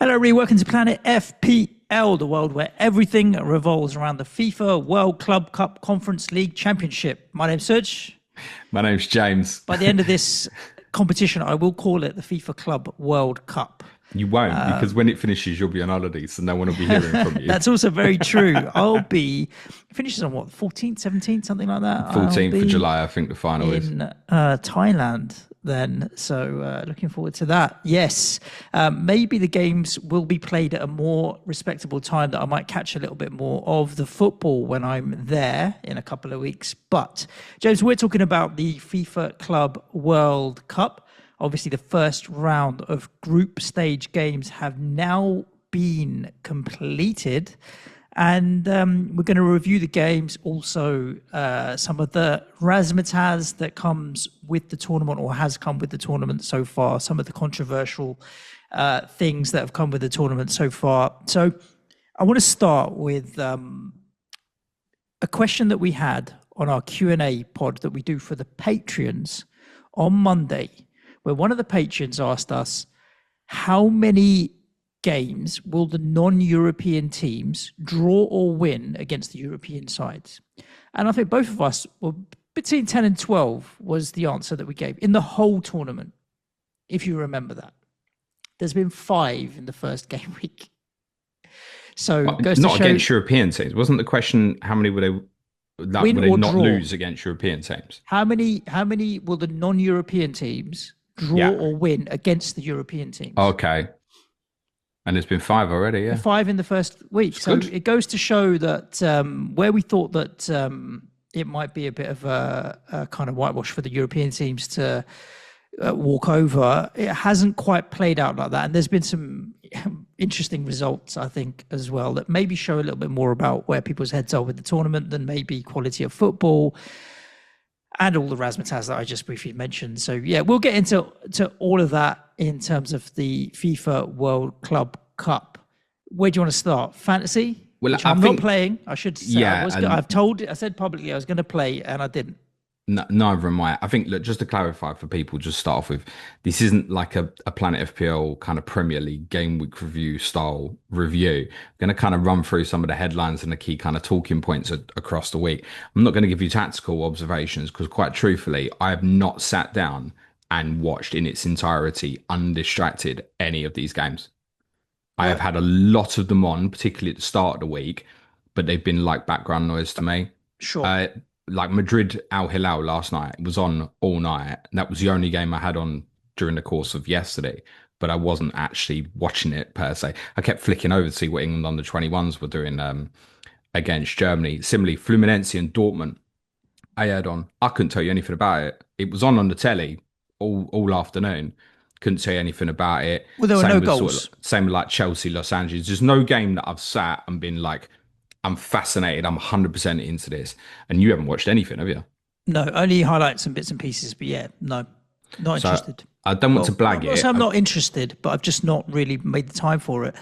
Hello, everybody. Welcome to Planet FPL, the world where everything revolves around the FIFA World Club Cup Conference League Championship. My name's Suj. My name's James. By the end of this competition, I will call it the FIFA Club World Cup. You won't, because when it finishes, you'll be on holiday, so no one will be hearing from you. That's also very true. I'll be, finishes on what, 14th, 17th, something like that? 14th of July, I think the final is. In Thailand then, so looking forward to that. Yes, maybe the games will be played at a more respectable time that I might catch a little bit more of the football when I'm there in a couple of weeks. But James, we're talking about the FIFA Club World Cup. Obviously, the first round of group stage games have now been completed. And we're going to review the games, also some of the razzmatazz that comes with the tournament or has come with the tournament so far, some of the controversial things that have come with the tournament so far. So I want to start with a question that we had on our Q&A pod that we do for the Patreons on Monday, where one of the patrons asked us, how many games will the non-European teams draw or win against the European sides? And I think both of us were between 10 and 12 was the answer that we gave in the whole tournament, if you remember that. There's been 5 in the first game week. So not against European teams. Wasn't the question how many would they not lose against European teams? How many will the non-European teams draw or win against the European teams? Okay. And there's been 5 already, yeah. 5 in the first week. That's so good. It goes to show that where we thought that it might be a bit of a kind of whitewash for the European teams to walk over, it hasn't quite played out like that. And there's been some interesting results, I think, as well, that maybe show a little bit more about where people's heads are with the tournament than maybe quality of football and all the razzmatazz that I just briefly mentioned. So, yeah, we'll get into all of that in terms of the FIFA World Club Cup. Where do you want to start? Fantasy? Well, which I'm not playing. I should say. Yeah, I said publicly I was going to play, and I didn't. Neither am I. I think, look, just to clarify for people, just start off with, this isn't like a Planet FPL kind of Premier League game week review style review. I'm going to kind of run through some of the headlines and the key kind of talking points across the week. I'm not going to give you tactical observations because, quite truthfully, I have not sat down and watched in its entirety, undistracted, any of these games. I have had a lot of them on, particularly at the start of the week, but they've been like background noise to me. Sure. Like Madrid Al-Hilal last night, it was on all night. That was the only game I had on during the course of yesterday, but I wasn't actually watching it per se. I kept flicking over to see what England under 21s were doing against Germany. Similarly, Fluminense and Dortmund, I had on. I couldn't tell you anything about it. It was on the telly all afternoon. Couldn't say anything about it. Well, there were no goals. Same with like Chelsea, Los Angeles. There's no game that I've sat and been like, I'm fascinated. I'm 100% into this. And you haven't watched anything, have you? No, only highlights and bits and pieces. But yeah, no, not interested. I don't want to blag it. I'm not interested, but I've just not really made the time for it.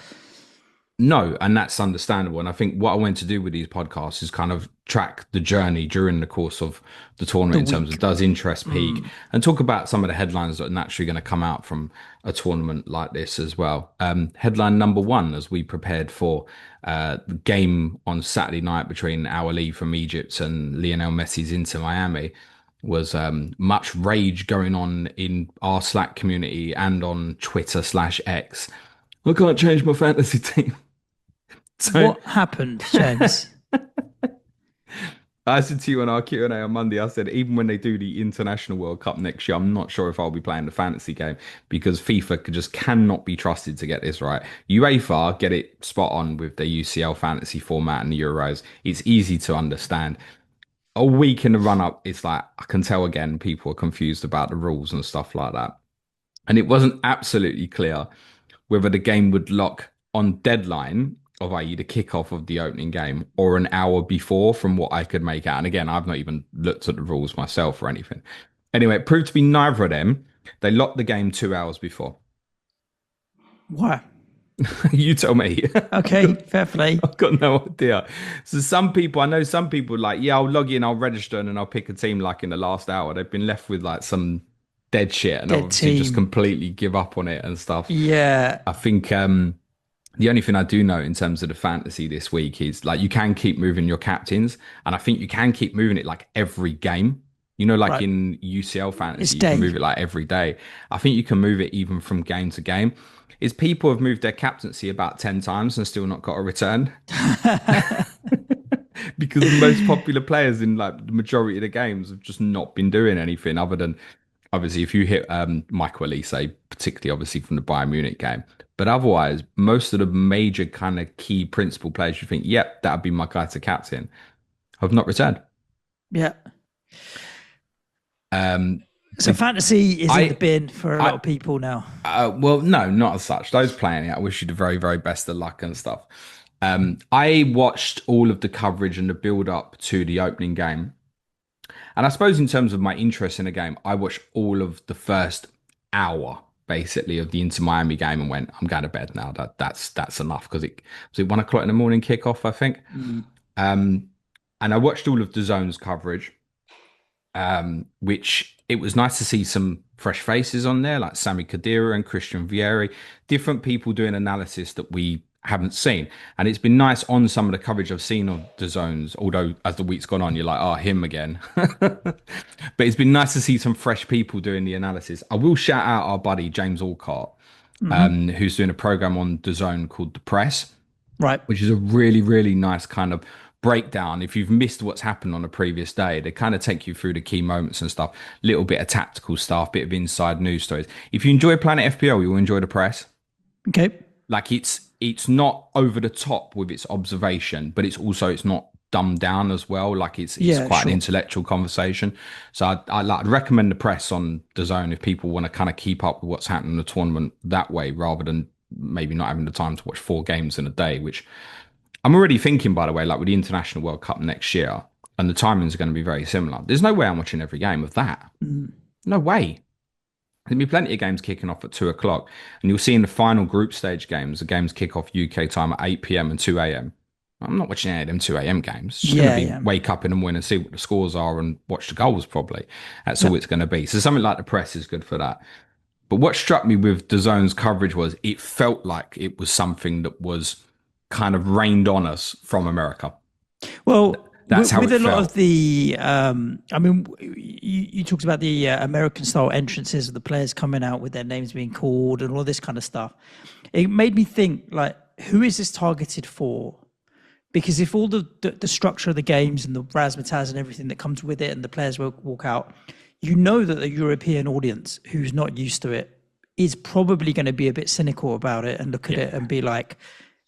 No, and that's understandable. And I think what I want to do with these podcasts is kind of track the journey during the course of the tournament in terms of does interest peak and talk about some of the headlines that are naturally going to come out from a tournament like this as well. Headline number 1, as we prepared for the game on Saturday night between Al-Hilal from Egypt and Lionel Messi's Inter Miami, was much rage going on in our Slack community and on Twitter/X. I can't change my fantasy team. So, what happened, James? I said to you on our Q&A on Monday, I said, even when they do the International World Cup next year, I'm not sure if I'll be playing the fantasy game because FIFA just cannot be trusted to get this right. UEFA get it spot on with the UCL fantasy format and the Euros. It's easy to understand. A week in the run-up, it's like, I can tell again, people are confused about the rules and stuff like that. And it wasn't absolutely clear whether the game would lock on deadline, of i.e. the kickoff of the opening game, or an hour before from what I could make out. And again, I've not even looked at the rules myself or anything. Anyway, it proved to be neither of them. They locked the game 2 hours before. Why? You tell me. Okay, fair play. I've got no idea. So I know some people like, yeah, I'll log in, I'll register, and then I'll pick a team like in the last hour. They've been left with like some dead shit and obviously just completely give up on it and stuff. Yeah. I think The only thing I do know in terms of the fantasy this week is like you can keep moving your captains, and I think you can keep moving it like every game. You know, like Right. in UCL It's fantasy, you can day. move it like every day. I think you can move it even from game to game. Is people have moved their captaincy about 10 times and still not got a return because the most popular players in like the majority of the games have just not been doing anything other than obviously if you hit Michael Elise, particularly obviously from the Bayern Munich game. But otherwise, most of the major kind of key principal players you think, yep, that'd be my guy to captain, have not returned. Yeah. Um, So the fantasy is in the I bin for a lot I of people now. well, no, not as such. Those playing it, I wish you the very, very best of luck and stuff. I watched all of the coverage and the build up to the opening game. And I suppose in terms of my interest in the game, I watched all of the first hour basically of the Inter Miami game and went, I'm going to bed now. That's enough because it was it 1 o'clock in the morning kickoff, I think. Mm. Um, and I watched all of the zones coverage, which it was nice to see some fresh faces on there, like Sami Khedira and Christian Vieri, different people doing analysis that we haven't seen. And it's been nice on some of the coverage I've seen of the zones, although as the week's gone on, you're like, oh, him again. But it's been nice to see some fresh people doing the analysis. I will shout out our buddy James Allcott, Hmm. who's doing a program on the zone called The Press, Right. which is a really, really nice kind of breakdown. If you've missed what's happened on a previous day, they kind of take you through the key moments and stuff, little bit of tactical stuff, bit of inside news stories. If you enjoy Planet FPL, you'll enjoy The Press. Okay. Like it's not over the top with its observation, but it's not dumbed down as well. Like it's Yeah, quite an sure. intellectual conversation. So I'd recommend the Press on the zone if people want to kind of keep up with what's happening in the tournament that way, rather than maybe not having the time to watch 4 games in a day, which I'm already thinking, by the way, like with the International World Cup next year, and the timings are going to be very similar. There's no way I'm watching every game of that. Mm. No way. There'll be plenty of games kicking off at 2 o'clock, and you'll see in the final group stage games, the games kick off UK time at 8 p.m. and 2 a.m. I'm not watching any of them 2 a.m. games. It's just going to Yeah, be yeah. wake up in the morning and see what the scores are and watch the goals, probably. That's Yeah. all it's going to be. So something like the Press is good for that. But what struck me with the zone's coverage was it felt like it was something that was kind of rained on us from America. Well, That's how with it a lot of felt. the, I mean, you talked about the American style entrances of the players coming out with their names being called and all this kind of stuff. It made me think, like, who is this targeted for? Because if all the structure of the games and the razzmatazz and everything that comes with it and the players walk out, you know that the European audience who's not used to it is probably going to be a bit cynical about it and look at Yeah. it and be like,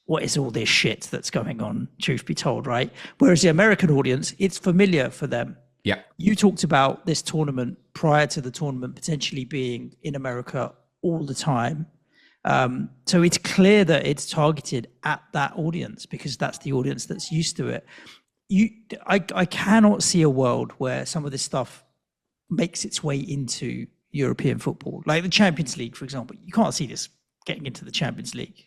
what is all this shit that's going on, truth be told, right? Whereas the American audience, it's familiar for them. Yeah. You talked about this tournament prior to the tournament potentially being in America all the time. So it's clear that it's targeted at that audience because that's the audience that's used to it. You, I cannot see a world where some of this stuff makes its way into European football, like the Champions League, for example. You can't see this getting into the Champions League.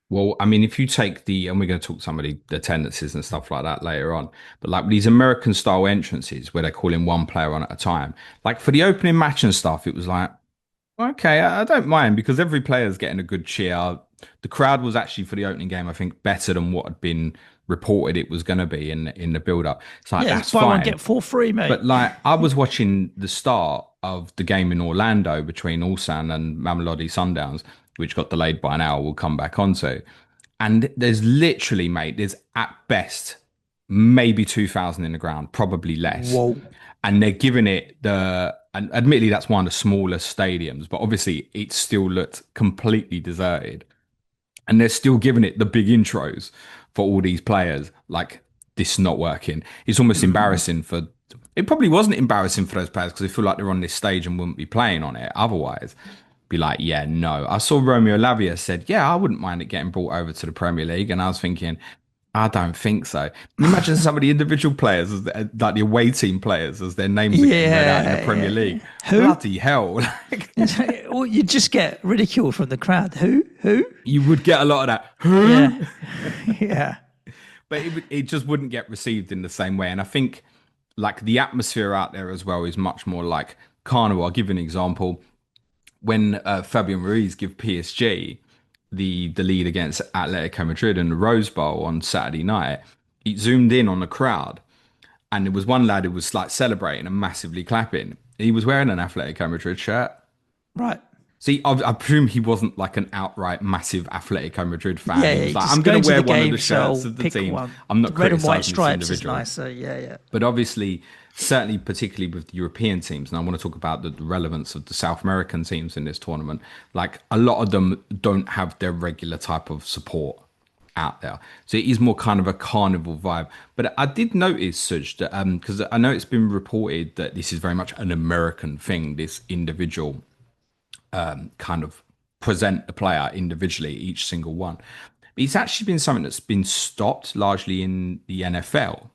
Well, I mean, if you take and we're going to talk some of the tendencies and stuff like that later on, but like these American style entrances where they're calling one player on at a time, like for the opening match and stuff, it was like, okay, I don't mind because every player's getting a good cheer. The crowd was actually for the opening game, I think, better than what had been reported it was going to be in the build up. It's like, Yeah, it's that's buy one fine. get four free, mate. But like I was watching the start of the game in Orlando between Ulsan and Mamelodi Sundowns, which got delayed by an hour. We'll come back onto. And there's literally, mate, there's at best maybe 2,000 in the ground, probably less. Whoa. And they're giving it and admittedly, that's one of the smallest stadiums, but obviously it still looked completely deserted. And they're still giving it the big intros for all these players. Like, this is not working. It's almost embarrassing for. It probably wasn't embarrassing for those players because they feel like they're on this stage and wouldn't be playing on it otherwise. Be like, yeah, no. I saw Romeo Lavia said, yeah, I wouldn't mind it getting brought over to the Premier League. And I was thinking, I don't think so. Can you imagine some of the individual players, like the away team players, as their names are getting read out in the Yeah, Premier yeah, League? yeah. Who? Bloody hell. Well, you just get ridiculed from the crowd. Who? Who? You would get a lot of that. Yeah, Who? yeah. But it just wouldn't get received in the same way. And I think like the atmosphere out there as well is much more like carnival. I'll give you an example. When Fabian Ruiz give PSG, the lead against Atletico Madrid in the Rose Bowl on Saturday night, he zoomed in on the crowd, and there was one lad who was like celebrating and massively clapping. He was wearing an Atletico Madrid shirt. Right. See, I presume he wasn't like an outright massive Atletico Madrid fan. Yeah, He yeah. was like, Just I'm going going to to wear the one of game, the so shirts I'll of the pick team. one. I'm The not red and white criticising this stripes is individual. nicer. Yeah, yeah. But obviously, certainly, particularly with the European teams, and I want to talk about the relevance of the South American teams in this tournament, like a lot of them don't have their regular type of support out there. So it is more kind of a carnival vibe. But I did notice, Suj, that because I know it's been reported that this is very much an American thing, this individual kind of present the player individually, each single one. It's actually been something that's been stopped largely in the NFL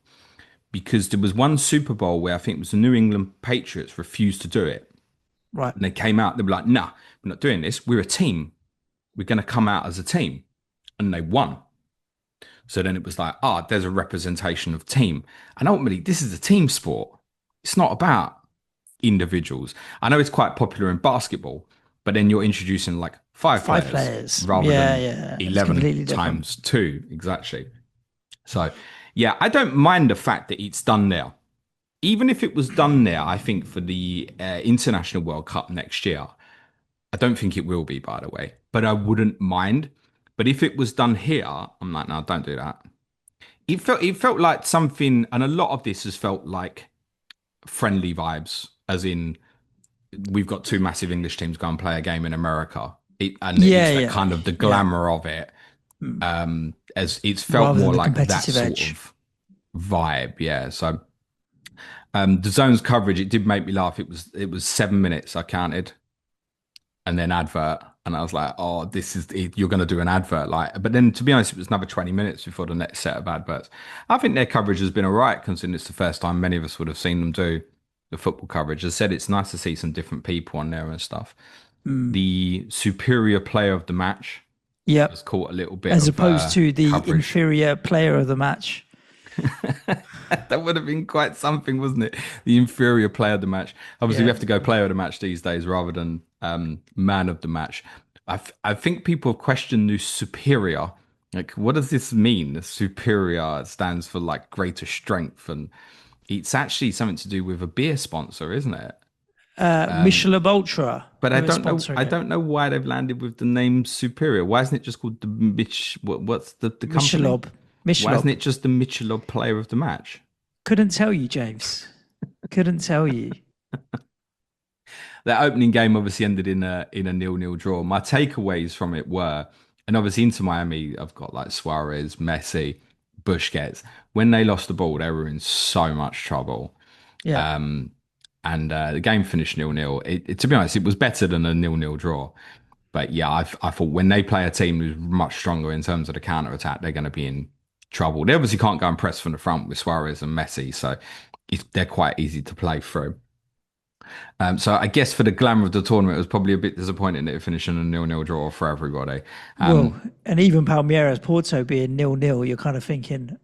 because there was one Super Bowl where I think it was the New England Patriots refused to do it. Right. And they came out, they were like, nah, we're not doing this. We're a team. We're going to come out as a team. And they won. So then it was like, there's a representation of team. And ultimately, this is a team sport. It's not about individuals. I know it's quite popular in basketball, but then you're introducing like five Five players players. rather Yeah, than yeah. It's 11 completely different. times two. Exactly. So, yeah, I don't mind the fact that it's done there. Even if it was done there, I think for the International World Cup next year, I don't think it will be, by the way, but I wouldn't mind. But if it was done here, I'm like, no, don't do that. It felt like something, and a lot of this has felt like friendly vibes, as in we've got two massive English teams go and play a game in America. And Yeah, it's that yeah. kind of the Yeah. glamour of it. As it's felt Rather than more the like that competitive sort edge. of vibe. Yeah. So the zone's coverage, it did make me laugh. It was 7 minutes I counted, and then advert. And I was like, oh, this is you're going to do an advert, like. But then, to be honest, it was another 20 minutes before the next set of adverts. I think their coverage has been all right, considering it's the first time many of us would have seen them do the football coverage. As I said, it's nice to see some different people on there and stuff. Mm. The superior player of the match has Yep. caught a little bit As of opposed to the coverage. inferior player of the match. That would have been quite something, wasn't it? The inferior player of the match. Obviously, we Yeah. have to go player of the match these days rather than man of the match. I think people have questioned the superior. Like, what does this mean? The superior stands for like greater strength, and it's actually something to do with a beer sponsor, isn't it? Michelob Ultra, But I who is don't know. sponsoring I it. don't know why they've landed with the name Superior. Why isn't it just called the Mitch? What's the company? Michelob. Why isn't Michelob. it just the Michelin Player of the Match? Couldn't tell you, James. Couldn't tell you. That opening game obviously ended in a 0-0 draw. My takeaways from it were, and obviously into Miami, I've got like Suarez, Messi, Busquets. When they lost the ball, they were in so much trouble. Yeah. And the game finished 0-0. To be honest, it was better than a 0-0 draw. But yeah, I thought when they play a team who's much stronger in terms of the counter attack, they're going to be in trouble. They obviously can't go and press from the front with Suarez and Messi, so they're quite easy to play through. So I guess for the glamour of the tournament, it was probably a bit disappointing that it finished in a 0-0 draw for everybody. Well, and even Palmeiras Porto being 0-0, you're kind of thinking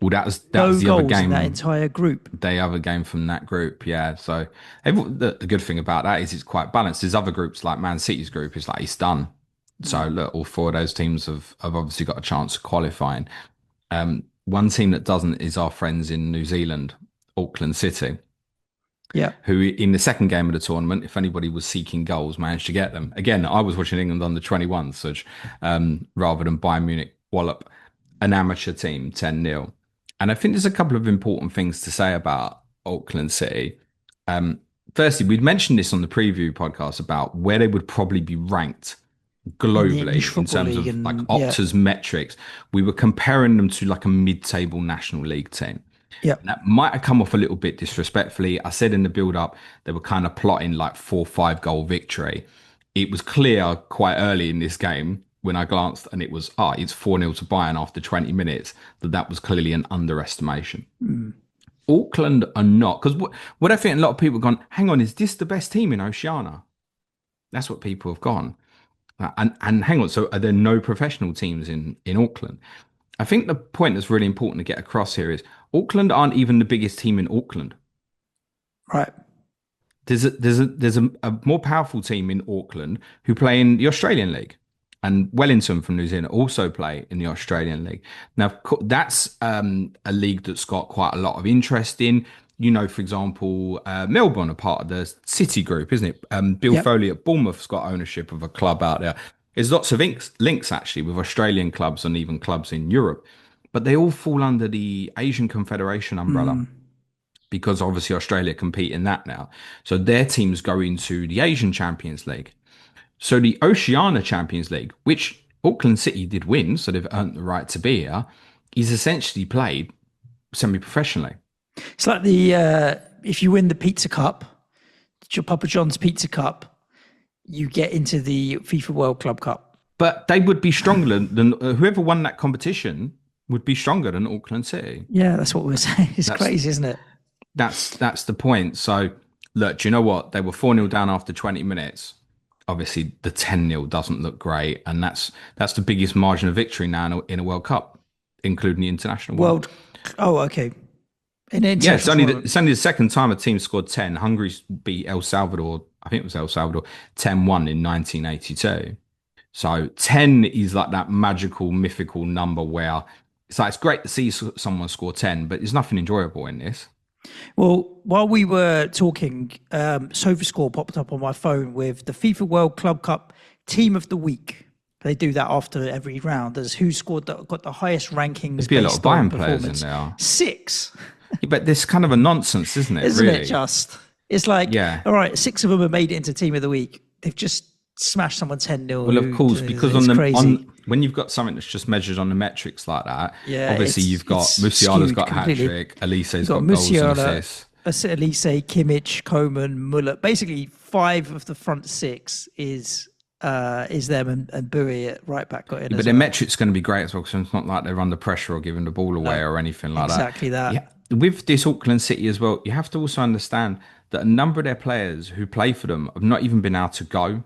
Well, that was no the other goals in that game, entire group. the other game from that group. Yeah. So the good thing about that is it's quite balanced. There's other groups like Man City's group is like it's done. So look, all four of those teams have obviously got a chance of qualifying. One team that doesn't is our friends in New Zealand, Auckland City, Yeah. who in the second game of the tournament, if anybody was seeking goals, managed to get them. Again, I was watching England under 21, such rather than Bayern Munich wallop an amateur team 10-0. And I think there's a couple of important things to say about Auckland City. Firstly, we'd mentioned this on the preview podcast about where they would probably be ranked In the English globally in Football terms League. of like And yeah. Opta's metrics. We were comparing them to like a mid-table National League team. Yeah. That might have come off a little bit disrespectfully. I said in the build-up they were kind of plotting like 4-5 goal victory. It was clear quite early in this game when I glanced, and it was it's 4-0 to Bayern after 20 minutes. That was clearly an underestimation. Auckland are not, because what I think a lot of people have gone, hang on, is this the best team in Oceania? That's what people have gone. And hang on, so are there no professional teams in Auckland? I think the point that's really important to get across here is Auckland aren't even the biggest team in Auckland. Right. There's a more powerful team in Auckland who play in the Australian League, and Wellington from New Zealand also play in the Australian League. Now, that's a league that's got quite a lot of interest in. For example, Melbourne are part of the City group, isn't it? Bill Yep. Foley at Bournemouth's got ownership of a club out there. There's lots of links actually with Australian clubs and even clubs in Europe, but they all fall under the Asian Confederation umbrella because obviously Australia compete in that now. So their teams go into the Asian Champions League. So the Oceania Champions League, which Auckland City did win, so they've earned the right to be here, is essentially played semi-professionally. It's like the if you win the Pizza Cup, your Papa John's Pizza Cup, you get into the FIFA World Club Cup. But they would be stronger than whoever won that competition would be stronger than Auckland City. Yeah, that's what we're saying. It's crazy, isn't it? That's the point. So look, do you know what? They were 4-0 down after 20 minutes. Obviously, the 10-0 doesn't look great, and that's the biggest margin of victory now in a World Cup, including the international one. Oh, okay. Yeah, it's only the second time a team scored 10. Hungary beat El Salvador, I think it was El Salvador, 10-1 in 1982. So 10 is like that magical, mythical number where it's great to see someone score 10, but there's nothing enjoyable in this. Well, while we were talking, SofaScore popped up on my phone with the FIFA World Club Cup Team of the Week. They do that after every round as who got the highest rankings. There'd be a lot of Bayern players in there. 6. Yeah, but this kind of a nonsense, isn't it? Isn't really? it just? It's like, yeah. All right, 6 of them have made it into Team of the Week. They've just smashed someone 10-0. Well, of course, because when you've got something that's just measured on the metrics like that, obviously you've got Musiala's got a hat trick, Elise's got goals and assists. Elise, Kimmich, Coman, Muller. Basically, 5 of the front 6 is them, and Buri at right back got in. But their metrics going to be great as well, because it's not like they're under pressure or giving the ball away or anything like exactly that. Yeah. With this Auckland City as well, you have to also understand that a number of their players who play for them have not even been able to go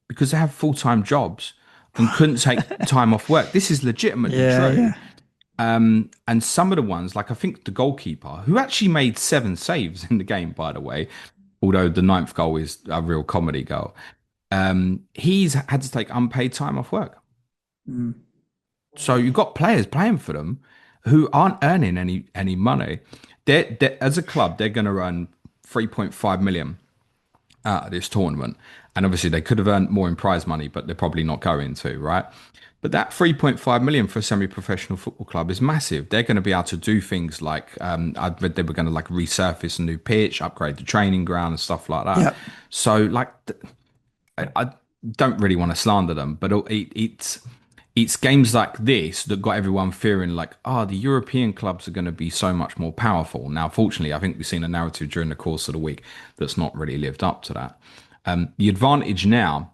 because they have full-time jobs and couldn't take time off work. This is legitimately true. Yeah. And some of the ones, like I think the goalkeeper, who actually made 7 saves in the game, by the way, although the 9th goal is a real comedy goal, he's had to take unpaid time off work. So you've got players playing for them who aren't earning any money. They're, as a club, they're going to earn 3.5 million out of this tournament. And obviously they could have earned more in prize money, but they're probably not going to, right? But that 3.5 million for a semi-professional football club is massive. They're going to be able to do things like, I read they were going to like resurface a new pitch, upgrade the training ground and stuff like that. Yep. So like, I don't really want to slander them, but it's games like this that got everyone fearing like, the European clubs are going to be so much more powerful. Now, fortunately, I think we've seen a narrative during the course of the week that's not really lived up to that. The advantage now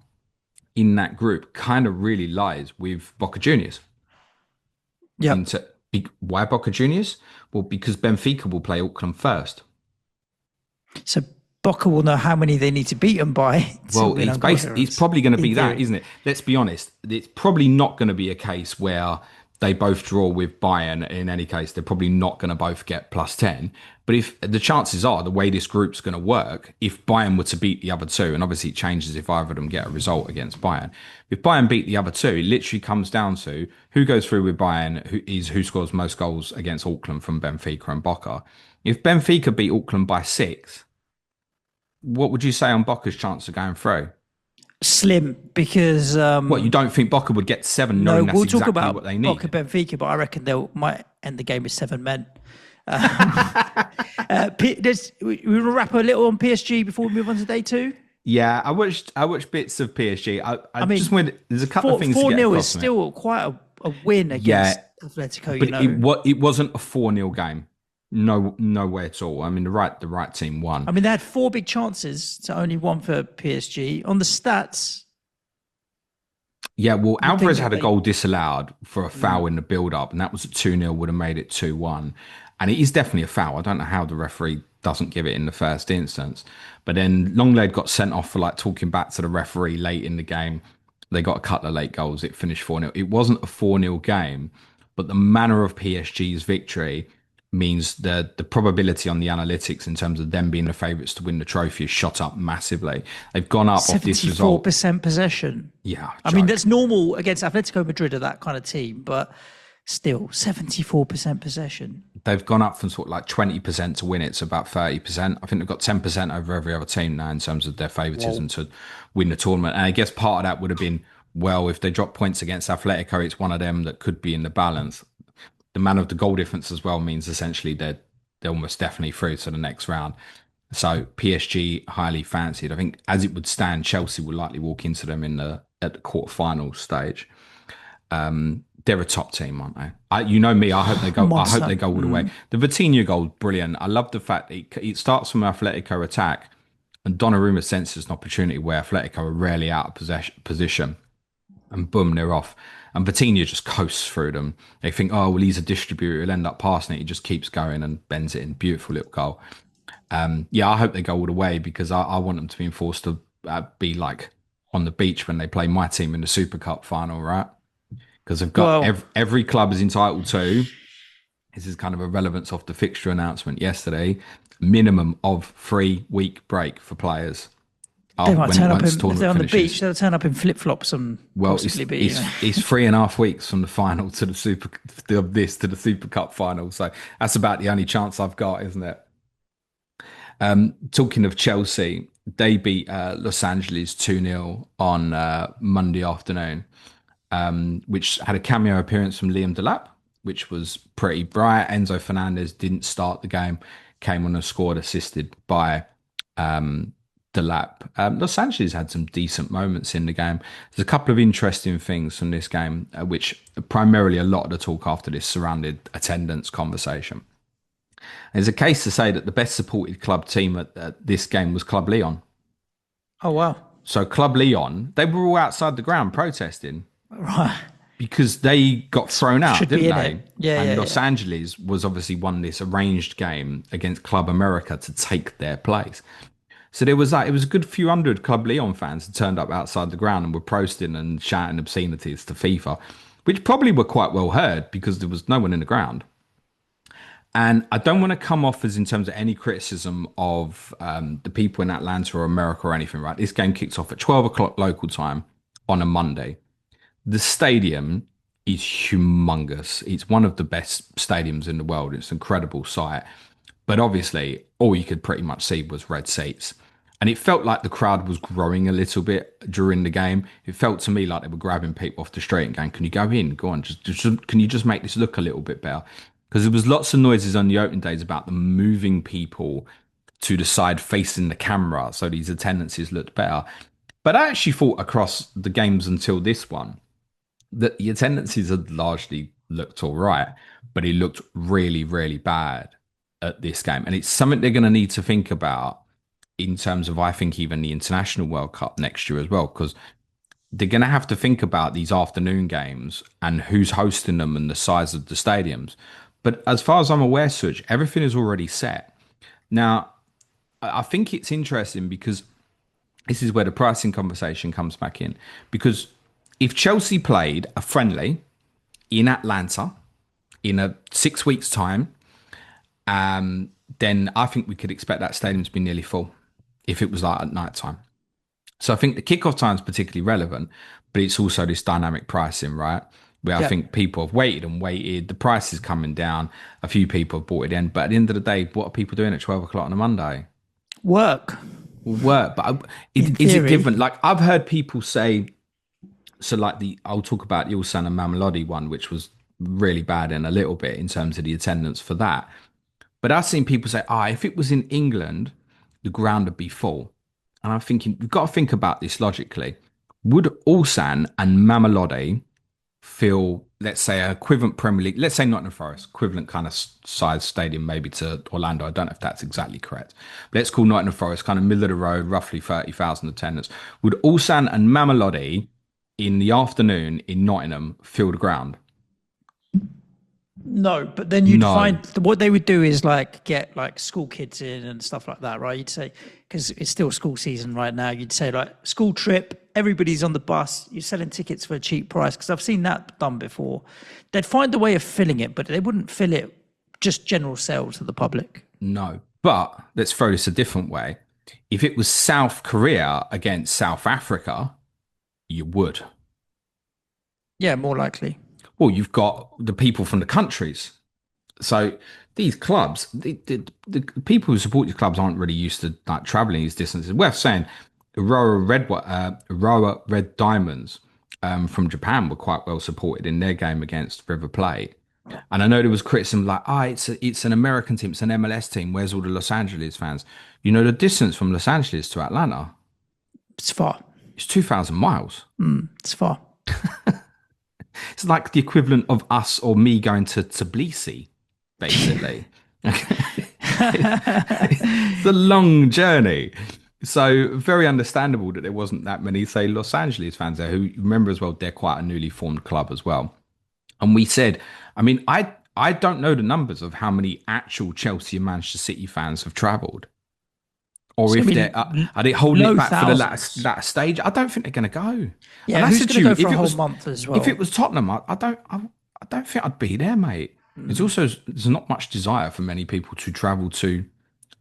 in that group kind of really lies with Boca Juniors. Yeah. Why Boca Juniors? Well, because Benfica will play Auckland first. So Boca will know how many they need to beat them by. Well, it's probably going to be that, isn't it? Let's be honest. It's probably not going to be a case where they both draw with Bayern. In any case, they're probably not going to both get +10. But if the chances are the way this group's going to work, if Bayern were to beat the other two, and obviously it changes if either of them get a result against Bayern. If Bayern beat the other two, it literally comes down to who goes through with Bayern, who scores most goals against Auckland from Benfica and Boca. If Benfica beat Auckland by 6, what would you say on Boca's chance of going through? Slim, because what, you don't think Boca would get 7? No, we'll talk about what they need. Boca Benfica, but I reckon they might end the game with 7 men. We will wrap a little on PSG before we move on to day 2. Yeah, I watched bits of PSG. I mean, just wanted, there's a couple of things. 4-0 is still quite a win against Atletico. But it wasn't a 4-0 game. No way at all. I mean, the right team won. I mean, they had 4 big chances to only 1 for PSG. On the stats, yeah, well, Alvarez had a goal disallowed for a foul in the build-up, and that was at 2-0, would have made it 2-1. And it is definitely a foul. I don't know how the referee doesn't give it in the first instance. But then Longlead got sent off for like talking back to the referee late in the game. They got a couple of late goals. It finished 4-0. It wasn't a 4-0 game, but the manner of PSG's victory means the probability on the analytics in terms of them being the favourites to win the trophy has shot up massively. They've gone up off this result. 74% possession. Yeah, I mean, that's normal against Atletico Madrid are that kind of team, but still 74% possession. They've gone up from sort of like 20% to win it to about 30%. I think they've got 10% over every other team now in terms of their favouritism to win the tournament. And I guess part of that would have been, well, if they drop points against Atletico, it's one of them that could be in the balance. The man of the goal difference as well means essentially they're almost definitely through to the next round. So PSG highly fancied. I think as it would stand, Chelsea will likely walk into them at the quarterfinal stage. They're a top team, aren't they? You know me. I hope they go. Monster. I hope they go all the way. The Vitinha goal, brilliant. I love the fact that it starts from Atletico attack, and Donnarumma senses an opportunity where Atletico are rarely out of position, and boom, they're off. And Vitinha just coasts through them. They think, oh, well, he's a distributor. He'll end up passing it. He just keeps going and bends it in. Beautiful little goal. Yeah, I hope they go all the way because I want them to be enforced to be like on the beach when they play my team in the Super Cup final, right? Because they've got every club is entitled to. This is kind of a relevance of the fixture announcement yesterday. Minimum of 3-week break for players. They might turn up if they're on the beach. They'll turn up in flip flops and possibly be. It's 3.5 weeks from the final to the Super Cup final. So that's about the only chance I've got, isn't it? Talking of Chelsea, they beat Los Angeles 2-0 on Monday afternoon. Which had a cameo appearance from Liam Delap, which was pretty bright. Enzo Fernandez didn't start the game, came on and scored, assisted by Delap. Los Angeles had some decent moments in the game. There's a couple of interesting things from this game, which primarily a lot of the talk after this surrounded attendance conversation. There's a case to say that the best supported club team at this game was Club Leon. Oh, wow. So Club Leon, they were all outside the ground protesting. Right. Because they got thrown out, didn't they? Yeah. And Los Angeles was obviously won this arranged game against Club America to take their place. So there was that. It was a good few hundred Club Leon fans who turned up outside the ground and were protesting and shouting obscenities to FIFA, which probably were quite well heard because there was no one in the ground. And I don't want to come off as in terms of any criticism of the people in Atlanta or America or anything, right? This game kicks off at 12 o'clock local time on a Monday. The stadium is humongous. It's one of the best stadiums in the world. It's an incredible sight. But obviously, all you could pretty much see was red seats. And it felt like the crowd was growing a little bit during the game. It felt to me like they were grabbing people off the street and going, can you go in? Go on. Can you just make this look a little bit better? Because there was lots of noises on the opening days about them moving people to the side facing the camera so these attendances looked better. But I actually thought across the games until this one, that the attendances had largely looked all right, but it looked really, really bad at this game. And it's something they're going to need to think about in terms of, I think, even the International World Cup next year as well, because they're going to have to think about these afternoon games and who's hosting them and the size of the stadiums. But as far as I'm aware, Suj, everything is already set. Now, I think it's interesting because this is where the pricing conversation comes back in, because if Chelsea played a friendly in Atlanta in 6 weeks' time, then I think we could expect that stadium to be nearly full if it was like at night time. So I think the kickoff time is particularly relevant, but it's also this dynamic pricing, right? Where I think people have waited and waited. The price is coming down. A few people have bought it in. But at the end of the day, what are people doing at 12 o'clock on a Monday? Work. But is it different? Like I've heard people say, so like I'll talk about the Ulsan and Mamelodi one, which was really bad in a little bit in terms of the attendance for that. But I've seen people say, if it was in England, the ground would be full. And I'm thinking, we've got to think about this logically. Would Ulsan and Mamelodi feel, let's say, an equivalent Premier League, let's say Nottingham Forest, equivalent kind of size stadium maybe to Orlando. I don't know if that's exactly correct. But let's call Nottingham Forest kind of middle of the road, roughly 30,000 attendance. Would Ulsan and Mamelodi in the afternoon in Nottingham fill the ground? No, but then you'd find what they would do is like get like school kids in and stuff like that, right? You'd say, because it's still school season right now, you'd say like school trip, everybody's on the bus, you're selling tickets for a cheap price, because I've seen that done before. They'd find a way of filling it, but they wouldn't fill it just general sale to the public. No. But let's throw this a different way. If it was South Korea against South Africa, you would. Yeah, more likely. Well, you've got the people from the countries. So these clubs, the people who support these clubs aren't really used to like traveling these distances. Worth saying, Aurora Red Diamonds from Japan were quite well supported in their game against River Plate. And I know there was criticism like, it's an American team, it's an MLS team. Where's all the Los Angeles fans? You know, the distance from Los Angeles to Atlanta, It's far. it's 2,000 miles. It's far. It's like the equivalent of us or me going to Tbilisi, basically. It's a long journey. So very understandable that there wasn't that many, say, Los Angeles fans there who remember as well, they're quite a newly formed club as well. And we said, I mean, I don't know the numbers of how many actual Chelsea and Manchester City fans have travelled. Or So, if I mean, they're, are they holding low it back for the thousands. latter stage? I don't think they're going to go. Yeah, And I who's said going to to go you, for if a it whole was month as well? if it was Tottenham, I don't think I'd be there, mate. It's also there's not much desire for many people to travel to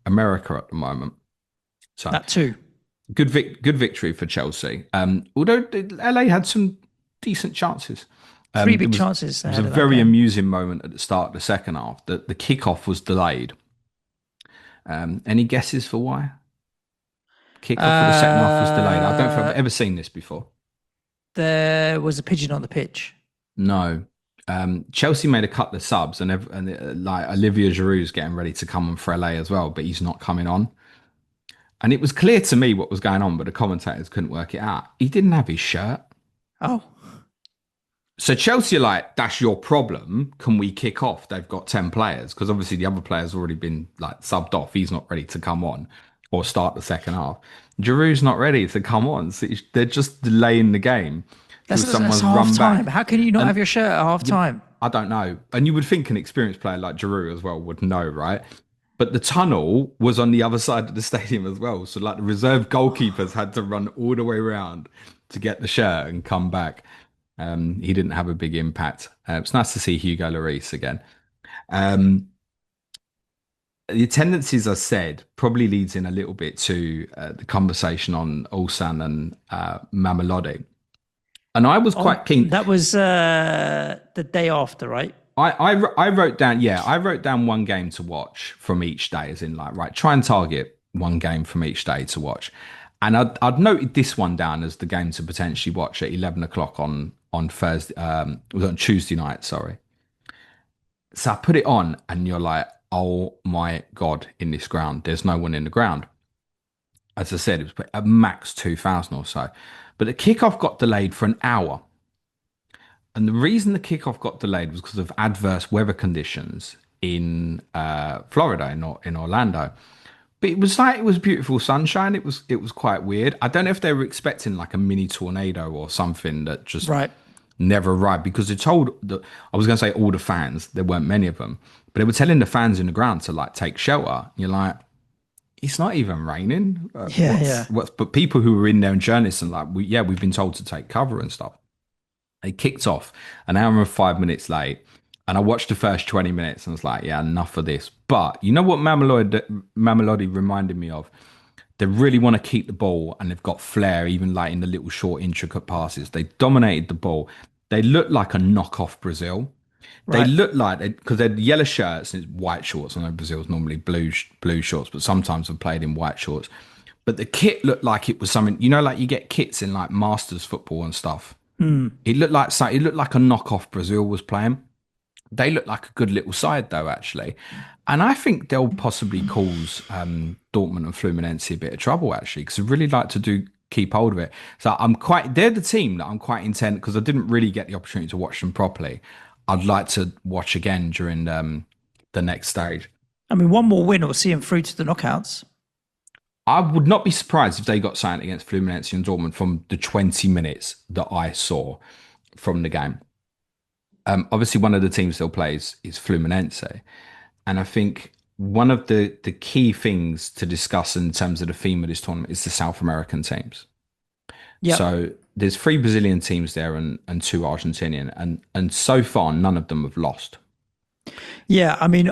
America at the moment. So That too. good victory for Chelsea. Although LA had some decent chances. Three big It was chances. it was a very amusing moment at the start of the second half. The kickoff was delayed. Any guesses for why? Kickoff for the second half was delayed. I don't think I've ever seen this before. There was a pigeon on the pitch. No. Chelsea made a couple of subs, and like Olivier Giroud's getting ready to come on for LA as well, but he's not coming on. And it was clear to me what was going on, but the commentators couldn't work it out. He didn't have his shirt. Oh, So Chelsea are like, that's your problem. Can we kick off? They've got 10 players because obviously the other players already been like subbed off. He's not ready to come on or start the second half. Giroud's not ready to come on. So they're just delaying the game till that's someone's run half time. back. How can you not have your shirt at half time? I don't know. And you would think an experienced player like Giroud as well would know, right? But the tunnel was on the other side of the stadium as well. So like the reserve goalkeepers had to run all the way around to get the shirt and come back. He didn't have a big impact. It's nice to see Hugo Lloris again. The attendances, as I said, probably leads in a little bit to the conversation on Ulsan and Mamelodi. And I was quite keen. That was the day after, right? I wrote down, I wrote down one game to watch from each day, as in like, right, try and target one game from each day to watch. And I'd noted this one down as the game to potentially watch at 11 o'clock on Thursday, it was on Tuesday night, sorry. So I put it on and you're like, oh my God, in this ground, there's no one in the ground. As I said, it was a max 2,000 or so. But the kickoff got delayed for an hour. And the reason the kickoff got delayed was because of adverse weather conditions in Florida, in Orlando. But it was beautiful sunshine. It was quite weird. I don't know if they were expecting like a mini tornado or something that just never arrived, because they told I was going to say all the fans, there weren't many of them, but they were telling the fans in the ground to like take shelter. You're like, it's not even raining. But people who were in there and journalists and like, we've been told to take cover and stuff. They kicked off an hour and 5 minutes late. And I watched the first 20 minutes and was like, yeah, enough of this. But you know what Mamelodi reminded me of? They really want to keep the ball and they've got flair, even like in the little short, intricate passes. They dominated the ball. They look like a knockoff Brazil. They look like, because they're yellow shirts and it's white shorts. I know Brazil's normally blue shorts, but sometimes have played in white shorts. But the kit looked like it was something, you know, like you get kits in like Masters football and stuff. It looked like a knockoff Brazil was playing. They look like a good little side, though, actually. And I think they'll possibly cause Dortmund and Fluminense a bit of trouble, actually, because I really like to keep hold of it. So they're the team that I'm quite intent, because I didn't really get the opportunity to watch them properly. I'd like to watch again during the next stage. I mean, one more win will see them through to the knockouts. I would not be surprised if they got something against Fluminense and Dortmund from the 20 minutes that I saw from the game. Obviously, one of the teams they'll play is Fluminense. And I think one of the key things to discuss in terms of the theme of this tournament is the South American teams. Yep. So there's 3 Brazilian teams there and 2 Argentinian. And so far, none of them have lost. Yeah, I mean,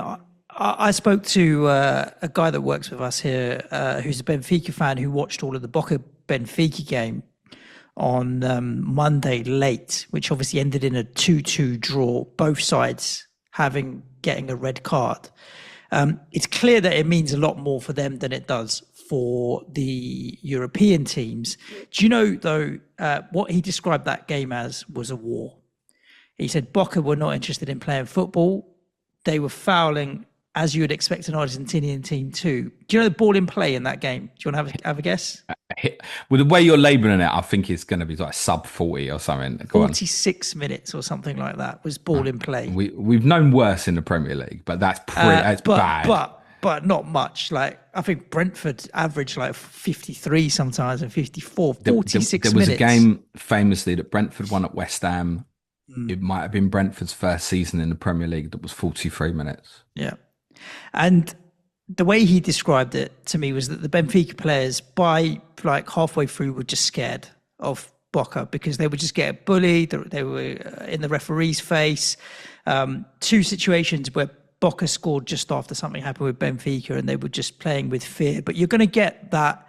I spoke to a guy that works with us here, who's a Benfica fan, who watched all of the Boca Benfica game on Monday late, which obviously ended in a 2-2 draw, both sides having getting a red card. It's clear that it means a lot more for them than it does for the European teams. Do you know, though, what he described that game as was a war? He said Boca were not interested in playing football. They were fouling as you would expect an Argentinian team to. Do you know the ball in play in that game? Do you want to have a guess? With the way you're labeling it, I think it's going to be like sub 40 or something. Go on. 46 minutes or something like that was ball in play. We've known worse in the Premier League, but that's bad. But not much. Like, I think Brentford averaged like 53 sometimes and 54. 46 there was minutes. A game famously that Brentford won at West Ham. It might have been Brentford's first season in the Premier League that was 43 minutes. Yeah. And the way he described it to me was that the Benfica players, by like halfway through, were just scared of Boca because they would just get bullied. They were in the referee's face. Two situations where Boca scored just after something happened with Benfica, and they were just playing with fear. But you're going to get that.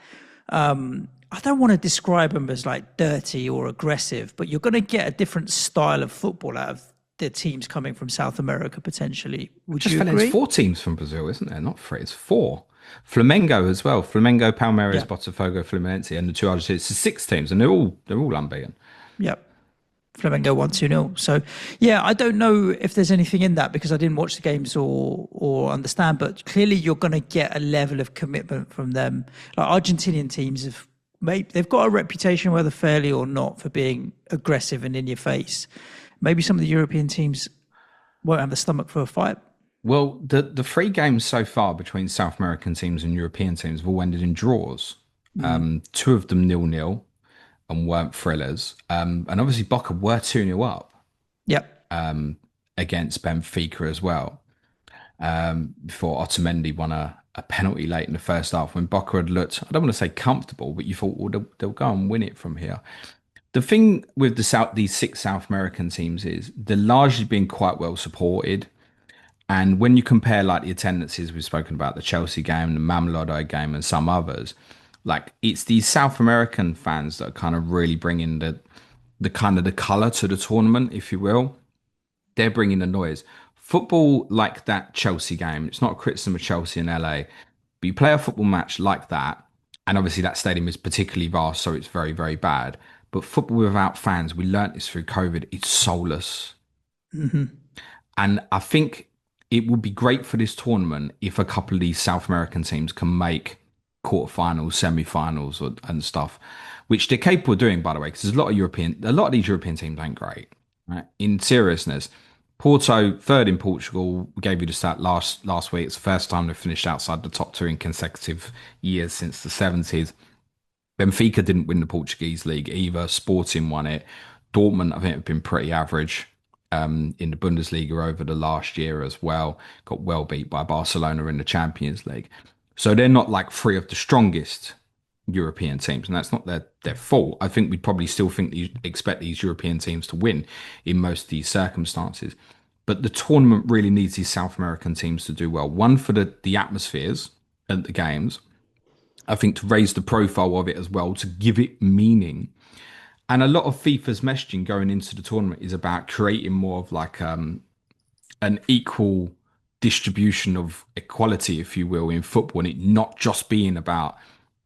I don't want to describe them as like dirty or aggressive, but you're going to get a different style of football out of the teams coming from South America potentially. Would you agree? There's 4 teams from Brazil, isn't there? Not 3, it's 4. Flamengo as well. Flamengo, Palmeiras, Botafogo, Fluminense, and the 2 Argentinians. It's 6 teams, and they're all unbeaten. Yep. Flamengo won 2-0. So, yeah, I don't know if there's anything in that because I didn't watch the games or understand, but clearly you're going to get a level of commitment from them. Like Argentinian teams they've got a reputation, whether fairly or not, for being aggressive and in your face. Maybe some of the European teams won't have the stomach for a fight. Well, the 3 games so far between South American teams and European teams have all ended in draws. 2 of them 0-0 and weren't thrillers. And obviously Boca were 2-0 up. Yep. Against Benfica as well. Before Otamendi won a penalty late in the first half when Boca had looked, I don't want to say comfortable, but you thought, well, they'll go and win it from here. The thing with these 6 South American teams is they're largely being quite well supported. And when you compare like the attendances, we've spoken about the Chelsea game, the Mamelodi game and some others, like it's these South American fans that are kind of really bringing the kind of the colour to the tournament, if you will. They're bringing the noise. Football like that Chelsea game, it's not a criticism of Chelsea in LA, but you play a football match like that, and obviously that stadium is particularly vast, so it's very, very bad. But football without fans, we learnt this through COVID, it's soulless. Mm-hmm. And I think it would be great for this tournament if a couple of these South American teams can make quarterfinals, semi-finals and stuff, which they're capable of doing, by the way, because there's a lot of these European teams ain't great. Right? In seriousness, Porto, 3rd in Portugal. We gave you the stat last week. It's the first time they've finished outside the top 2 in consecutive years since the 70s. Benfica didn't win the Portuguese league either. Sporting won it. Dortmund, I think, have been pretty average in the Bundesliga over the last year as well. Got well beat by Barcelona in the Champions League. So they're not like 3 of the strongest European teams, and that's not their fault. I think we'd probably still expect these European teams to win in most of these circumstances. But the tournament really needs these South American teams to do well. One, for the atmospheres at the games. I think to raise the profile of it as well, to give it meaning. And a lot of FIFA's messaging going into the tournament is about creating more of like an equal distribution of equality, if you will, in football, and it not just being about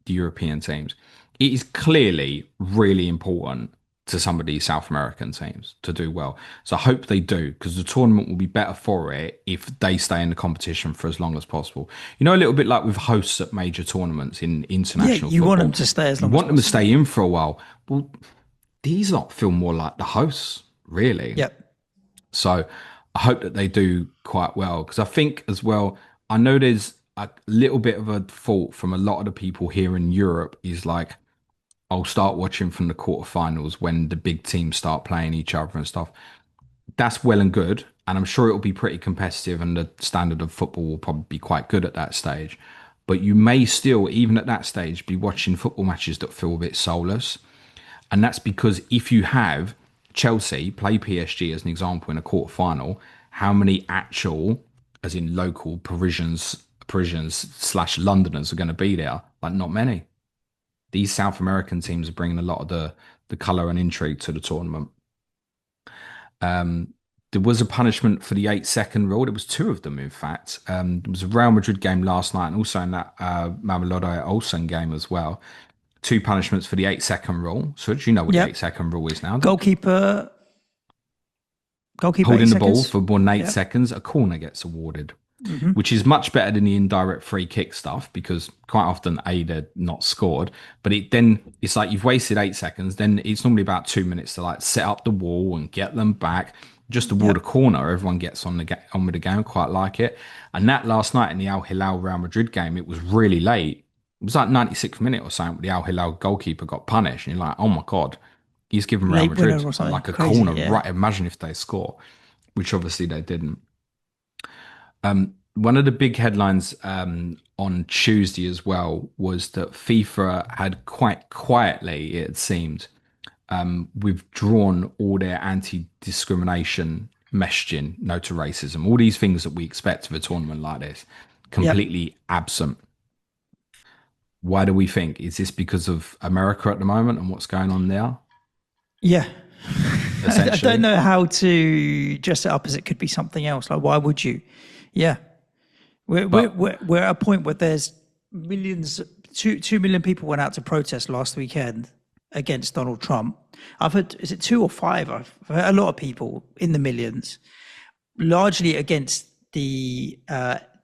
the European teams. It is clearly really important to some of these South American teams to do well. So I hope they do, because the tournament will be better for it if they stay in the competition for as long as possible. You know, a little bit like with hosts at major tournaments in international you football. want them to stay as long as possible. You want them to stay in for a while. Well, these lot feel more like the hosts, really. Yep. So I hope that they do quite well, because I think as well, I know there's a little bit of a fault from a lot of the people here in Europe is like, I'll start watching from the quarterfinals when the big teams start playing each other and stuff. That's well and good. And I'm sure it'll be pretty competitive and the standard of football will probably be quite good at that stage. But you may still, even at that stage, be watching football matches that feel a bit soulless. And that's because if you have Chelsea play PSG as an example in a quarterfinal, how many actual as in local Parisians slash Londoners are going to be there? Like, not many. These South American teams are bringing a lot of the colour and intrigue to the tournament. Um, there was a punishment for the 8 second rule. There was two of them, in fact. There was a Real Madrid game last night, and also in that Mamelodi Ulsan game as well. Two punishments for the 8 second rule. So do you know what the Yep. 8 second rule is now? Goalkeeper, goalkeeper, eight Holding the ball seconds. for more than eight Yep. seconds, a corner gets awarded, Hmm. which is much better than the indirect free kick stuff because quite often they're not scored. But it's like you've wasted 8 seconds. Then it's normally about 2 minutes to like set up the wall and get them back. Just award a Yep. corner, everyone gets on with the game. Quite like it. And that last night in the Al-Hilal Real Madrid game, it was really late. It was like 96th minute or something. The Al-Hilal goalkeeper got punished, and you're like, oh my god, he's given Real Late winner Madrid or something like a crazy. corner. Yeah. Right? Imagine if they score, which obviously they didn't. One of the big headlines on Tuesday as well was that FIFA had quite quietly, it seemed, withdrawn all their anti-discrimination messaging, no to racism, all these things that we expect of a tournament like this, Yep. completely absent. Why do we think? Is this because of America at the moment and what's going on there, Yeah. I don't essentially? know how to dress it up as it could be something else. Like, why would you? Yeah. But We're at a point where there's millions, 2 million people went out to protest last weekend against Donald Trump. I've heard, is it two or five? I've heard a lot of people in the millions, largely against the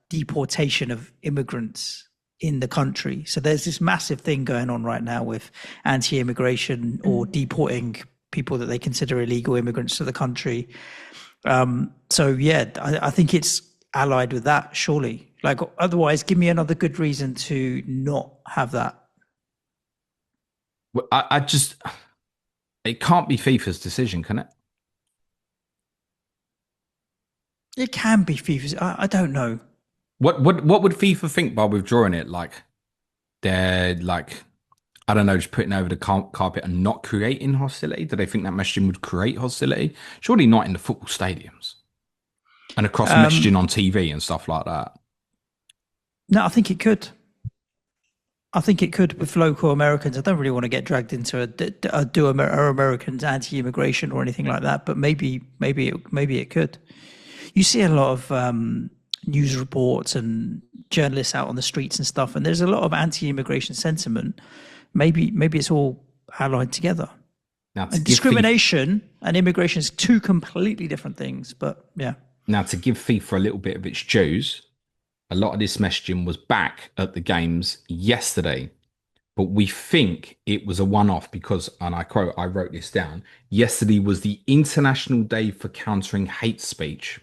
deportation of immigrants in the country. So there's this massive thing going on right now with anti-immigration or deporting people that they consider illegal immigrants to the country. So yeah, I think it's allied with that, surely. Like otherwise, give me another good reason to not have that. I just, it can't be FIFA's decision, can it? It can be FIFA's. I don't know. What would FIFA think by withdrawing it? Like they're like, I don't know, just putting over the carpet and not creating hostility? Do they think that messaging would create hostility? Surely not in the football stadiums and across Um, messaging on TV and stuff like that. no, I think it could. I think it could with local Americans. I don't really want to get dragged into are Americans anti-immigration or anything like that. But maybe it could. You see a lot of news reports and journalists out on the streets and stuff, and there's a lot of anti-immigration sentiment. Maybe it's all allied together. Now to And give FIFA discrimination and immigration is two completely different things. But yeah, now to give FIFA a little bit of its dues, a lot of this messaging was back at the games yesterday. But we think it was a one-off because, and I quote, I wrote this down. Yesterday was the International Day for Countering Hate Speech.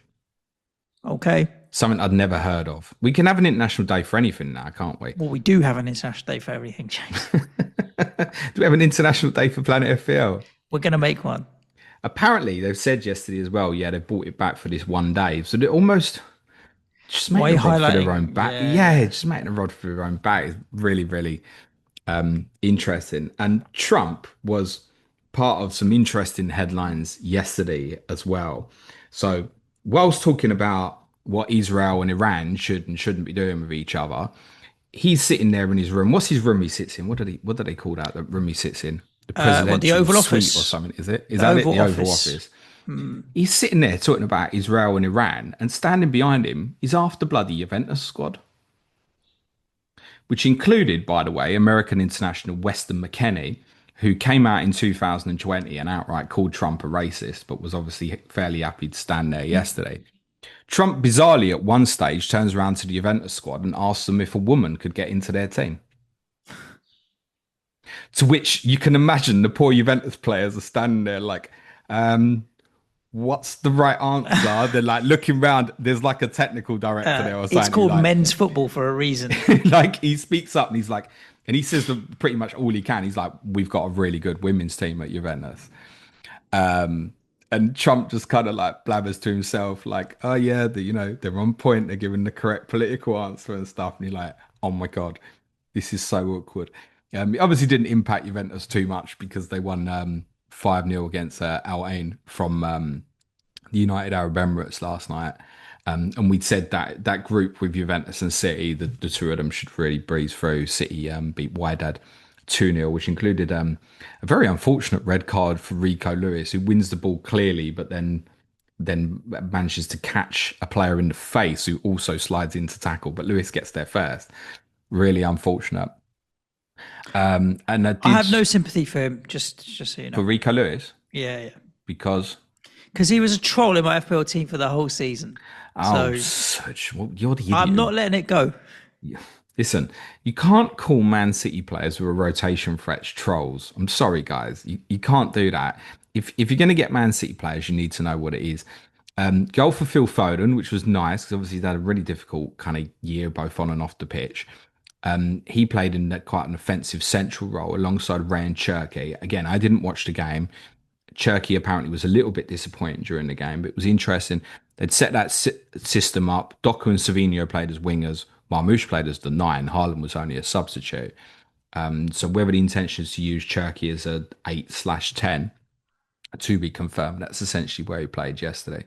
okay. Something I'd never heard of. We can have an international day for anything now, can't we? Well, we do have an international day for everything, James. Do we have an international day for Planet FPL? We're going to make one. Apparently, they've said yesterday as well, yeah, they've brought it back for this one day. So they're almost just Why are making you a rod for their own highlighting? back. Yeah, Yeah. just making a rod for their own back is really, really interesting. And Trump was part of some interesting headlines yesterday as well. So, whilst talking about what Israel and Iran should and shouldn't be doing with each other, he's sitting there in his room. What's his room he sits in? What do they call that? The room he sits in? The What, the presidential Oval suite or Office? something, is it? Is The that it? Oval The Oval Office. Office. He's sitting there talking about Israel and Iran, and standing behind him is half the bloody Juventus squad, which included, by the way, American international Weston McKennie, who came out in 2020 and outright called Trump a racist, but was obviously fairly happy to stand there yesterday. Trump bizarrely at one stage turns around to the Juventus squad and asks them if a woman could get into their team. To which you can imagine the poor Juventus players are standing there like, what's the right answer? They're like looking around. There's like a technical director there or It's something. He's called like, men's football for a reason. like he speaks up and he's like, and he says pretty much all he can. He's like, we've got a really good women's team at Juventus. And Trump just kind of like blabbers to himself, like, oh yeah, they're on point. They're giving the correct political answer and stuff. And you're like, oh my God, this is so awkward. It obviously didn't impact Juventus too much because they won 5-0 against Al-Ain from the United Arab Emirates last night. And we'd said that that group with Juventus and City, the two of them should really breeze through. City beat Wydad 2-0, which included a very unfortunate red card for Rico Lewis, who wins the ball clearly, but then manages to catch a player in the face who also slides into tackle, but Lewis gets there first. Really unfortunate. And I I did have no sympathy for him. Just so you for know. Rico Lewis Yeah, yeah. because Because he was a troll in my FPL team for the whole season. oh, So such well, you're the idiot. I'm not letting it go. Listen, you can't call Man City players who are rotation threats trolls. I'm sorry, guys. You can't do that. If you're going to get Man City players, you need to know what it is. Goal for Phil Foden, which was nice because obviously he's had a really difficult kind of year, both on and off the pitch. He played in quite an offensive central role alongside Ryan Cherky. Again, I didn't watch the game. Cherky apparently was a little bit disappointed during the game, but it was interesting. They'd set that system up. Doku and Savinho played as wingers. Marmoush played as the nine. Haaland was only a substitute. So whether the intention is to use Cherky as a 8/10 to be confirmed, that's essentially where he played yesterday.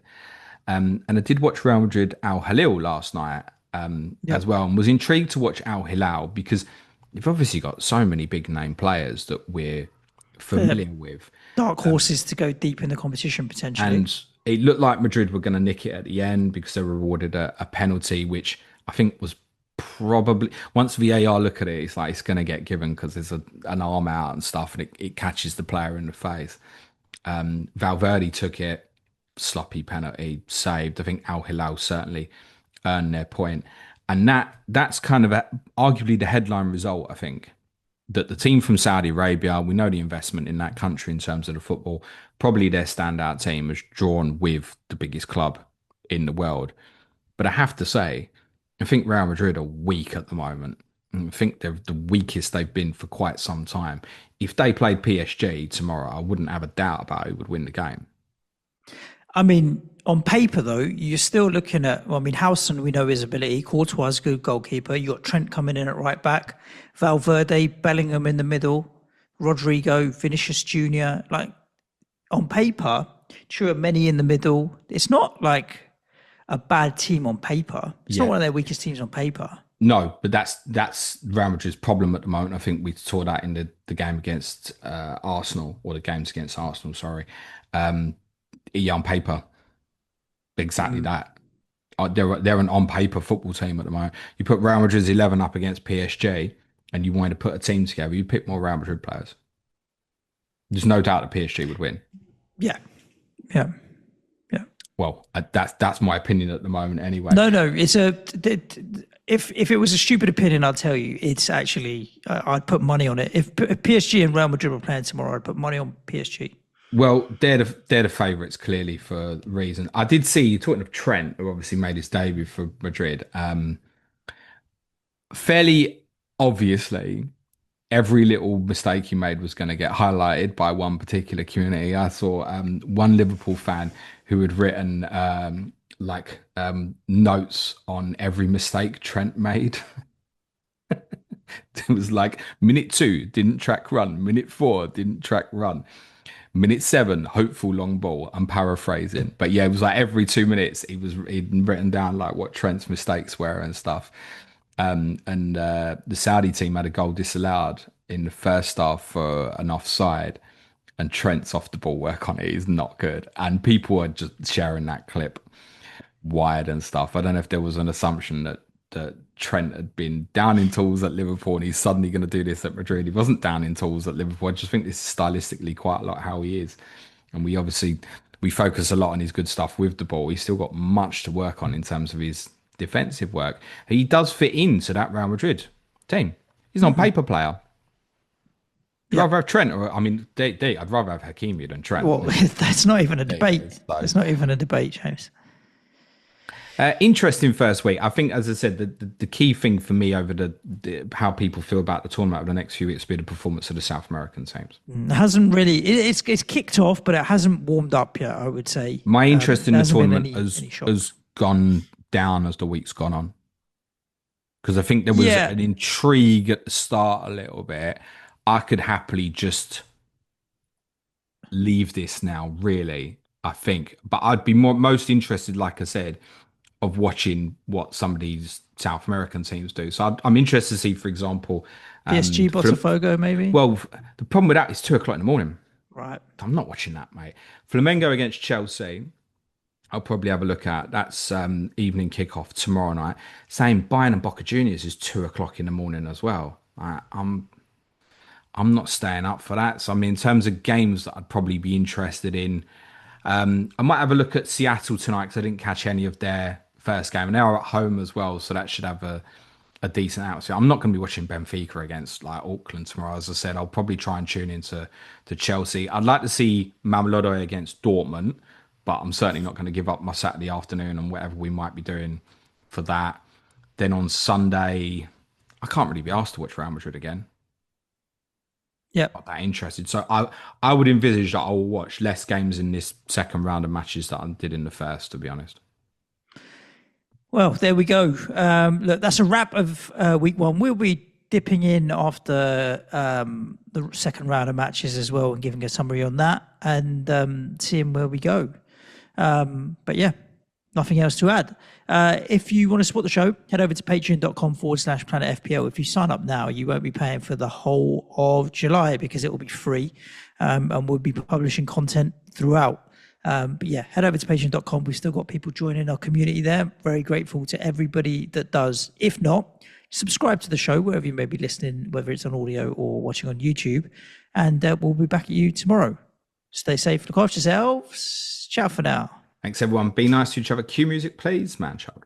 And I did watch Real Madrid Al-Hilal last night as Yep. well, and was intrigued to watch Al-Hilal because you've obviously got so many big name players that we're They're familiar with. dark horses to go deep in the competition potentially. And it looked like Madrid were going to nick it at the end because they were rewarded a penalty, which I think was probably once VAR look at it, it's like it's going to get given because there's an arm out and stuff, and it catches the player in the face. Valverde took it, sloppy penalty saved. I think Al Hilal certainly earned their point, and that's kind of arguably the headline result. I think that the team from Saudi Arabia, we know the investment in that country in terms of the football, probably their standout team has drawn with the biggest club in the world. But I have to say, I think Real Madrid are weak at the moment. I think they're the weakest they've been for quite some time. If they played PSG tomorrow, I wouldn't have a doubt about who would win the game. I mean, on paper though, you're still looking at. Well, I mean, Howson we know his ability. Courtois is a good goalkeeper. You got Trent coming in at right back, Valverde, Bellingham in the middle, Rodrigo, Vinicius Junior. Like on paper, many in the middle. It's not like a bad team on paper. It's not Yeah. one of their weakest teams on paper. No, but that's Real Madrid's problem at the moment. I think we saw that in the game against Arsenal, or the games against Arsenal, sorry. Yeah, on paper, exactly that. They're an on paper football team at the moment. You put Real Madrid's 11 up against PSG, and you wanted to put a team together. You pick more Real Madrid players. There's no doubt that PSG would win. Yeah, yeah, yeah. Well, that's my opinion at the moment, anyway. No. It's a. If it was a stupid opinion, I'd tell you it's actually. I'd put money on it. If PSG and Real Madrid were playing tomorrow, I'd put money on PSG. Well, they're the favourites clearly for a reason. I did see talking of Trent, who obviously made his debut for Madrid. Fairly obviously, every little mistake he made was going to get highlighted by one particular community. I saw one Liverpool fan who had written notes on every mistake Trent made. It was like minute 2 didn't track run, minute 4 didn't track run. Minute 7, hopeful long ball. I'm paraphrasing, but yeah, it was like every 2 minutes he'd written down like what Trent's mistakes were and stuff. And the Saudi team had a goal disallowed in the first half for an offside, and Trent's off the ball work on it is not good, and people are just sharing that clip wide and stuff. I don't know if there was an assumption that Trent had been down in tools at Liverpool and he's suddenly going to do this at Madrid. He wasn't down in tools at Liverpool. I just think this is stylistically quite a lot how he is. And we focus a lot on his good stuff with the ball. He's still got much to work on in terms of his defensive work. He does fit into that Real Madrid team. He's not a paper player. I'd rather have Trent, or I mean, I'd rather have Hakimi than Trent. Well, that's not even a debate. So- It's not even a debate, James. Interesting first week. I think, as I said, the key thing for me over the how people feel about the tournament over the next few weeks will be the performance of the South American teams. It hasn't really. It's kicked off, but it hasn't warmed up yet. I would say. My interest in there the hasn't been tournament any shocks. has gone down as the week's gone on, because I think there was an intrigue at the start a little bit. I could happily just leave this now, really. I think, but I'd be most interested, like I said, of watching what some of these South American teams do. So I'm interested to see, for example, PSG, Botafogo, maybe. well, the problem with that is 2 o'clock in the morning. Right. I'm not watching that, mate. Flamengo against Chelsea. I'll probably have a look at. That's evening kickoff tomorrow night. Same Bayern and Boca Juniors is 2 o'clock in the morning as well. I'm not staying up for that. So I mean, in terms of games that I'd probably be interested in, I might have a look at Seattle tonight because I didn't catch any of their first game, and they are at home as well, so that should have a decent atmosphere. I'm not going to be watching Benfica against like Auckland tomorrow. As I said, I'll probably try and tune into Chelsea. I'd like to see Mamelodi against Dortmund, but I'm certainly not going to give up my Saturday afternoon and whatever we might be doing for that. Then on Sunday, I can't really be asked to watch Real Madrid again. Yeah. Not that interested. So I would envisage that I will watch less games in this second round of matches that I did in the first, to be honest. Well, there we go. Look, that's a wrap of week one. We'll be dipping in after the second round of matches as well and giving a summary on that and seeing where we go. But yeah, nothing else to add. If you want to support the show, head over to patreon.com/Planet FPL. If you sign up now, you won't be paying for the whole of July because it will be free and we'll be publishing content throughout. But yeah, head over to patreon.com. We've still got people joining our community there. Very grateful to everybody that does. If not, subscribe to the show wherever you may be listening, whether it's on audio or watching on YouTube. And we'll be back at you tomorrow. Stay safe, look after yourselves. Ciao for now. Thanks, everyone. Be nice to each other. Cue music, please, man child.